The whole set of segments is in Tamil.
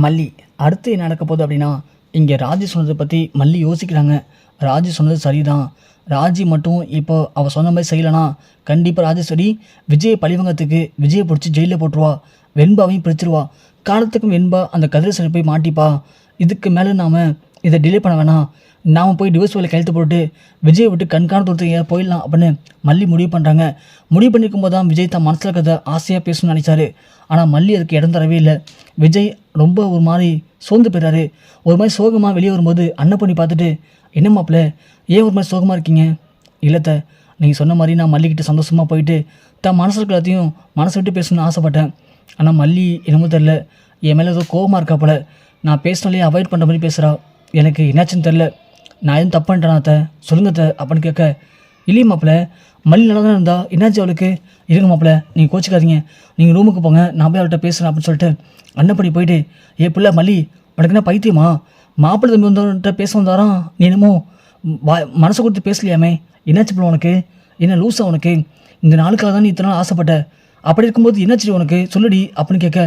மல்லி அடுத்து என்ன நடக்க போகுது அப்படின்னா, இங்கே ராஜி சொன்னதை பற்றி மல்லி யோசிக்கிறாங்க. ராஜி சொன்னது சரிதான். ராஜி மட்டும் இப்போ அவள் சொன்ன மாதிரி செய்யலைனா கண்டிப்பாக ராஜேஸ்வரி விஜயை பழிவங்கத்துக்கு விஜயை பிடிச்சி ஜெயிலில் போட்டுருவா, வெண்பாவையும் பிரிச்சிருவா. காலத்துக்கும் வெண்பா அந்த கதிரேசனை போய் மாட்டிப்பா. இதுக்கு மேலே நாம் இதை டிலே பண்ண வேணாம், நாம் போய் டிவோர்ஸ் வேலை கையெழுத்து போட்டு விஜயை விட்டு கண்காண தூரத்துக்கு போயிடலாம் அப்படின்னு மல்லி முடிவு பண்ணுறாங்க. முடிவு பண்ணியிருக்கும் போது தான் விஜய் தான் மனசில் இருக்கிறத ஆசையாக பேசணும்னு நினச்சாரு. ஆனால் மல்லி அதுக்கு இடம் தரவே இல்லை. விஜய் ரொம்ப ஒரு மாதிரி சோர்ந்து போயிட்டாரு. ஒரு மாதிரி சோகமாக வெளியே வரும்போது அன்னப்பண்ணி பார்த்துட்டு, என்ன மாப்பிள்ள ஏன் ஒரு மாதிரி சோகமாக இருக்கீங்க? இல்லத்த, நீங்கள் சொன்ன மாதிரி நான் மல்லிக்கிட்ட சந்தோஷமாக போயிட்டு தான் மனசு எல்லாத்தையும் மனசை விட்டு பேசணும்னு ஆசைப்பட்டேன். ஆனால் மல்லி என்னமோ தெரில, என் மேலே ஏதோ கோவமாக இருக்கா போல. நான் பேசினாலே அவாய்ட் பண்ணுற மாதிரி பேசுகிறா. எனக்கு என்னாச்சுன்னு தெரில. நான் எதுவும் தப்பு பண்ணிட்டேன் அத்தை, சொல்லுங்கத்த அப்படின்னு கேட்க, இல்லையே மாப்பிள்ள மல்லி நல்லா தான் இருந்தா, என்னாச்சு அவளுக்கு? இருங்க மாப்பிள்ள, நீங்கள் கோச்சிக்காதீங்க, நீங்கள் ரூமுக்கு போங்க, நான் போய் அவள்கிட்ட பேசுகிறேன் அப்படின்னு சொல்லிட்டு அன்னப்படி போயிட்டு, ஏ பிள்ளை மல்லி, உனக்கு என்ன பைத்தியமா? மாப்பிள்ளை தம்பி வந்தவன்கிட்ட பேச வந்தாராம், நீ என்னமோ மனசை கொடுத்து பேசலையாமே, என்னாச்சு பிள்ளை உனக்கு? என்ன லூஸா உனக்கு? இந்த நாளுக்காக தான் நீ இத்தனை நாள் ஆசைப்பட்ட, அப்படி இருக்கும்போது என்னாச்சு உனக்கு சொல்லுடி அப்படின்னு கேட்க,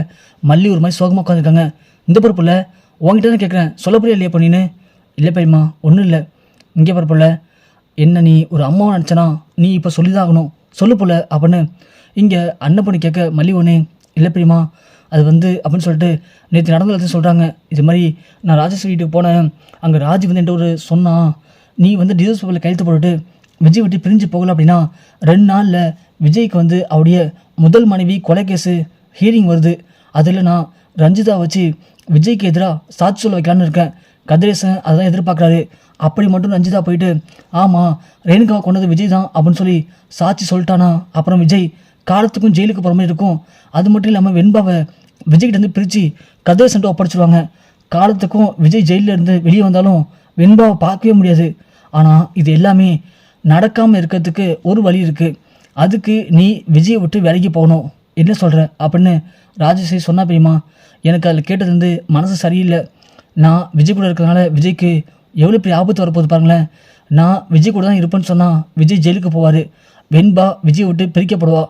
மல்லி ஒரு மாதிரி சோகமாக உட்காந்துருக்காங்க. இந்த பொறுப்புல உங்ககிட்ட தான் கேட்குறேன், சொல்ல புரியா இல்லையா இப்போ நீனு? இல்லை பெரியம்மா ஒன்றும் இல்லை. இங்கே பொறுப்புல என்ன நீ ஒரு அம்மாவை நினச்சனா நீ இப்போ சொல்லிதாகணும், சொல்லு போல அப்படின்னு இங்கே அன்னப்பண்ணி கேட்க, மல்லி ஒன்று இல்லை பெரியம்மா அது அப்படின்னு சொல்லிட்டு நேற்று நடந்த எல்லாத்தையும் சொல்கிறாங்க. இது மாதிரி நான் ராஜேஸ்வரி வீட்டுக்கு போனேன், அங்கே ராஜி என்கிட்ட ஒரு சொன்னான், நீ டிவோர்ஸ் பேப்பரில் கையெழுத்து போட்டுட்டு விஜய் விட்டு பிரிஞ்சு போகல அப்படின்னா 2 நாளில் விஜய்க்கு அவருடைய முதல் மனைவி கொலை கேஸு ஹியரிங் வருது. அதில் நான் ரஞ்சிதா வச்சு விஜய்க்கு எதிராக சாட்சி சொல்ல வைக்கலான்னு இருக்கேன். கதிரேசன் அதான் எதிர்பார்க்குறாரு. அப்படி மட்டும் ரஞ்சிதா போயிட்டு ஆமாம் ரேணுகாவை கொண்டது விஜய் தான் அப்படின்னு சொல்லி சாட்சி சொல்லிட்டானா, அப்புறம் விஜய் காலத்துக்கும் ஜெயிலுக்கு போகிற மாதிரி இருக்கும். அது மட்டும் இல்லாமல் வெண்பாவை விஜய்கிட்ட பிரித்து கதிரேசன்ட்டு ஒப்படைச்சிடுவாங்க. காலத்துக்கும் விஜய் ஜெயிலில் இருந்து வெளியே வந்தாலும் வெண்பாவை பார்க்கவே முடியாது. ஆனால் இது எல்லாமே நடக்காமல் இருக்கிறதுக்கு ஒரு வழி இருக்குது. அதுக்கு நீ விஜயை விட்டு விலகி போகணும், என்ன சொல்கிற அப்படின்னு ராஜேஸ்வரி சொன்னா பெரியம்மா. எனக்கு அதில் கேட்டது மனசு சரியில்லை. நான் விஜய் கூட இருக்கிறதுனால விஜய்க்கு எவ்வளோ பெரிய ஆபத்து வரப்போகுது பாருங்களேன். நான் விஜய் கூட தான் இருப்பேன்னு சொன்னால் விஜய் ஜெயிலுக்கு போவார், வெண்பா விஜய் விட்டு பிரிக்கப்படுவா.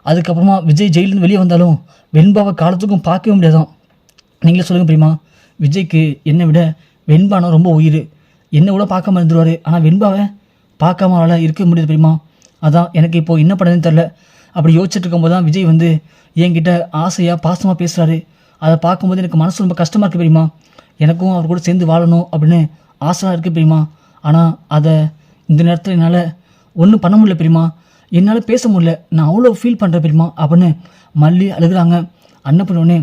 அதுக்கப்புறமா விஜய் ஜெயிலிருந்து வெளியே வந்தாலும் வெண்பாவை காலத்துக்கும் பார்க்கவே முடியாதான். நீங்களே சொல்லுங்கள் பிரியமா, விஜய்க்கு என்னை விட வெண்பானா ரொம்ப உயிர். என்னை கூட பார்க்காம இருந்துருவார், ஆனால் வெண்பாவை பார்க்காம அவளால் இருக்க முடியாது பிரியமா. அதான் எனக்கு இப்போது என்ன பண்ணுறதுன்னு தெரில. அப்படி யோசிச்சுட்டு இருக்கும்போது தான் விஜய் என்கிட்ட ஆசையாக பாசமாக பேசுகிறாரு. அதை பார்க்கும்போது எனக்கு மனசு ரொம்ப கஷ்டமாக இருக்குது பிரியமா. எனக்கும் அவர் கூட சேர்ந்து வாழணும் அப்படின்னு ஆசையாக இருக்குது பிரியமா. ஆனால் அதை இந்த நேரத்தில் என்னால் ஒன்றும் பண்ண முடியல பிரியமா, என்னால் பேச முடியல, நான் அவ்வளோ ஃபீல் பண்ணுறேன் பிரியமா அப்படின்னு மல்லி அழுகுறாங்க. அண்ணப்பண்ணே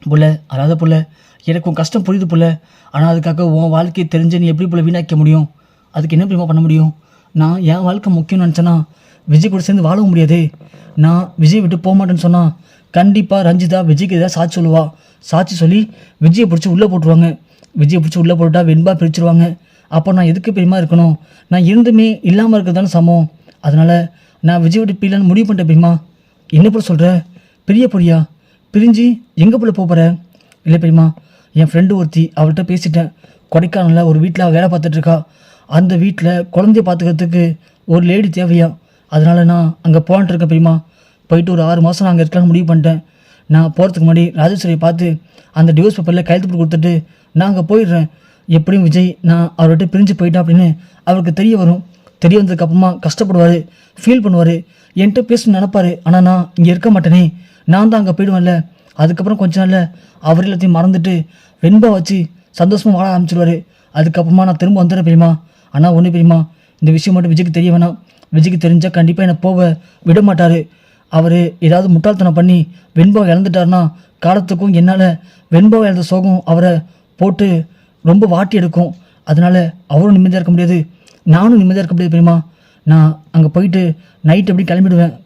புள்ள, அதாவது புள்ள, எனக்கு உன் கஷ்டம் புரியுது புள்ள, ஆனால் அதுக்காக உன் வாழ்க்கையை தெரிஞ்சு நீ எப்படி புள்ள வீணாக்க முடியும்? அதுக்கு என்ன பிரியமா பண்ண முடியும்? நான் என் வாழ்க்கை முக்கியம்னு நினச்சேன்னா விஜய் கூட சேர்ந்து வாழவும் முடியாது. நான் விஜய் விட்டு போக மாட்டேன்னு சொன்னால் கண்டிப்பாக ரஞ்சிதா விஜய்க்கு எதாவது சாட்சி சொல்லுவா. சாட்சி சொல்லி விஜயை பிடிச்சி உள்ளே போட்டுருவாங்க. விஜயை பிடிச்சி உள்ளே போட்டுட்டா வெண்பா பிரிச்சுருவாங்க. அப்போ நான் எதுக்கு பெரியமா இருக்கணும்? நான் இருந்துமே இல்லாமல் இருக்கிறது தானே சமம். அதனால் நான் விஜய் விட்டு பிரியிலான்னு முடிவு பண்ணிட்டேன் பெரியமா. என்ன போல சொல்கிற? பெரிய பொடியா பிரிஞ்சு எங்கே போல போகிற? இல்லை பெரியமா, என் ஃப்ரெண்டு ஒருத்தி, அவள்கிட்ட பேசிட்டேன். கொடைக்கானலில் ஒரு வீட்டில் வேலை பார்த்துட்ருக்கா. அந்த வீட்டில் குழந்தைய பார்த்துக்கிறதுக்கு ஒரு லேடி தேவையா. அதனால் நான் அங்கே போன்ட்டு இருக்கேன் பெரியமா. போயிட்டு ஒரு 6 மாதம் நான் அங்கே இருக்கலாம்னு முடிவு பண்ணிட்டேன். நான் போகிறதுக்கு முன்னாடி ராஜேஸ்வரியை பார்த்து அந்த டிவோர்ஸ் பேப்பரில் கையெழுத்து போட்டு கொடுத்துட்டு நான் அங்கே போயிடுறேன். எப்படியும் விஜய் நான் அவர்கிட்ட பிரிஞ்சு போயிட்டேன் அப்படின்னு அவருக்கு தெரிய வரும். தெரிய வந்ததுக்கப்புறமா கஷ்டப்படுவார், ஃபீல் பண்ணுவார், என்கிட்ட பேசணும்னு நினப்பார். ஆனால் நான் இங்கே இருக்க மாட்டேனே, நான் தான் அங்கே போயிடுவேன்ல. அதுக்கப்புறம் கொஞ்ச நாளில் அவர் எல்லாத்தையும் மறந்துட்டு வெண்பா வச்சு சந்தோஷமாக வாழ ஆரம்பிச்சிடுவார். அதுக்கப்புறமா நான் திரும்ப வந்துடுறேன் பெரியமா. ஆனால் ஒன்று பெரியமா, இந்த விஷயம் மட்டும் விஜய்க்கு தெரிய வேணாம். விஜய்க்கு தெரிஞ்சால் கண்டிப்பாக என்னை போக விட மாட்டார். அவர் ஏதாவது முட்டாள்தனம் பண்ணி வெண்பாவை இழந்துட்டாருன்னா காலத்துக்கும் என்னால் வெண்பாவை இழந்த சோகம் அவரை போட்டு ரொம்ப வாட்டி எடுக்கும். அதனால் அவரும் நிம்மதியாக இருக்க முடியாது, நானும் நிம்மதியாக இருக்க முடியாது பெரியமா. நான் அங்கே போயிட்டு நைட் எப்படி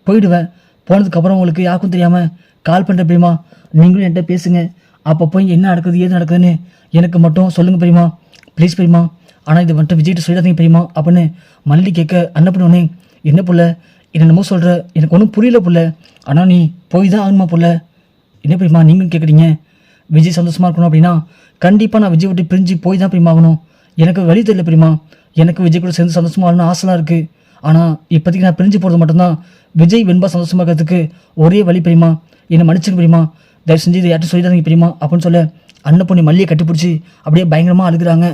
போயிடுவேன். போனதுக்கப்புறம் உங்களுக்கு யாருக்கும் தெரியாமல் கால் பண்ணுற பெரியமா. நீங்களும் என்கிட்ட பேசுங்க. அப்போ போய் என்ன நடக்குது ஏது நடக்குதுன்னு எனக்கு மட்டும் சொல்லுங்கள் பெரியமா, ப்ளீஸ் பெரியமா. ஆனால் இது வந்துட்டு விஜய்கிட்ட சொல்லிடாதீங்க பெரியமா அப்படின்னு மல்லி கேட்க, அண்ணப்பண்ணே என்ன புள்ள என்னென்னமோ சொல்கிற, எனக்கு ஒன்றும் புரியல புள்ள, ஆனால் நீ போய் தான் ஆகணுமா புள்ள? என்ன பெரியமா நீங்களும் கேட்குறீங்க? விஜய் சந்தோஷமாக இருக்கணும் அப்படின்னா கண்டிப்பாக நான் விஜய் விட்டு பிரிஞ்சு போய் தான் பெரியமா ஆகணும். எனக்கு வழி தெரியல பெரியமா. எனக்கு விஜய் கூட சேர்ந்து சந்தோஷமாக ஆகணும்னு ஆசைலாம் இருக்குது. ஆனால் இப்போதைக்கு நான் பிரிஞ்சு போகிறது மட்டும்தான் விஜய் வெண்பா சந்தோஷமாக இருக்கிறதுக்கு ஒரே வழி பெரியமா. என்னை மன்னிச்சுக்க பெரியமா, தயவு செஞ்சு இதை யார்ட்டும் சொல்லிடாதீங்க பெரியமா அப்படின்னு சொல்ல, அன்னப்பொண்ணி மல்லியை கட்டிப்பிடிச்சி அப்படியே பயங்கரமாக அழுகுறாங்க.